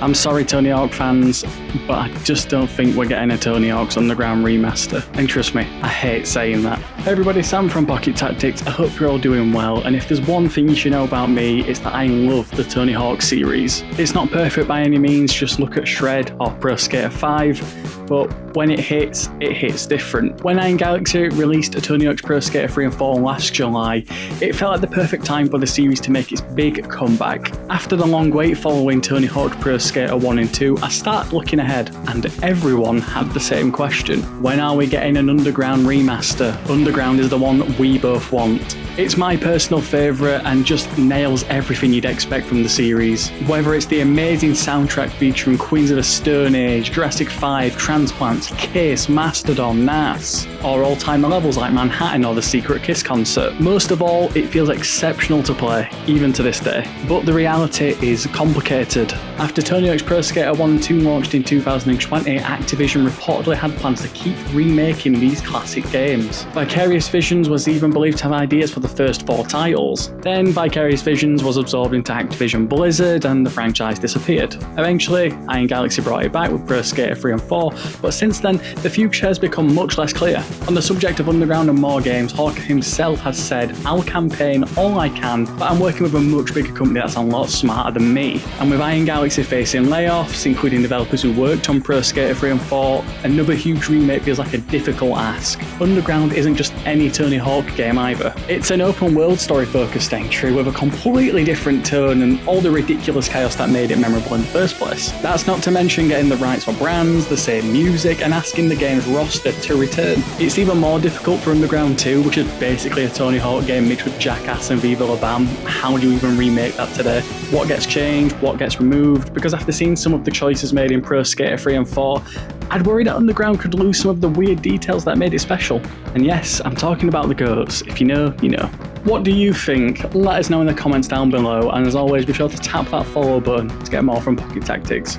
I'm sorry Tony Hawk fans, but I just don't think we're getting a Tony Hawk's Underground remaster. And trust me, I hate saying that. Hey everybody, Sam from Pocket Tactics. I hope you're all doing well, and if there's one thing you should know about me, it's that I love the Tony Hawk series. It's not perfect by any means, just look at Shred or Pro Skater 5, but when it hits different. When Iron Galaxy released Tony Hawk's Pro Skater 3 and 4 last July, it felt like the perfect time for the series to make its big comeback. After the long wait following Tony Hawk Pro Skater 1 and 2, I started looking ahead, and everyone had the same question. When are we getting an Underground remaster? Underground is the one we both want. It's my personal favourite and just nails everything you'd expect from the series. Whether it's the amazing soundtrack featuring Queens of the Stone Age, Jurassic 5, Transplants, Kiss, Mastodon, NAS, or all-time levels like Manhattan or the Secret Kiss concert. Most of all, it feels exceptional to play, even to this day. But the reality is complicated. After Tony Hawk's Pro Skater 1 and 2 launched in 2020, Activision reportedly had plans to keep remaking these classic games. Vicarious Visions was even believed to have ideas for the first 4 titles. Then Vicarious Visions was absorbed into Activision Blizzard and the franchise disappeared. Eventually, Iron Galaxy brought it back with Pro Skater 3 and 4, but since then, the future has become much less clear. On the subject of Underground and more games, Hawk himself has said, "I'll campaign all I can, but I'm working with a much bigger company that's a lot smarter than me." And with Iron Galaxy facing layoffs, including developers who worked on Pro Skater 3 and 4, another huge remake feels like a difficult ask. Underground isn't just any Tony Hawk game either. It's an open world story focused entry with a completely different tone and all the ridiculous chaos that made it memorable in the first place. That's not to mention getting the rights for brands, the same music, and asking the game's roster to return. It's even more difficult for Underground 2, which is basically a Tony Hawk game mixed with Jackass and Viva La Bam. How do you even remake that today? What gets changed? What gets removed? Because after seeing some of the choices made in Pro Skater 3 and 4, I'd worry that Underground could lose some of the weird details that made it special. And yes, I'm talking about the goats. If you know, you know. What do you think? Let us know in the comments down below, and as always, be sure to tap that follow button to get more from Pocket Tactics.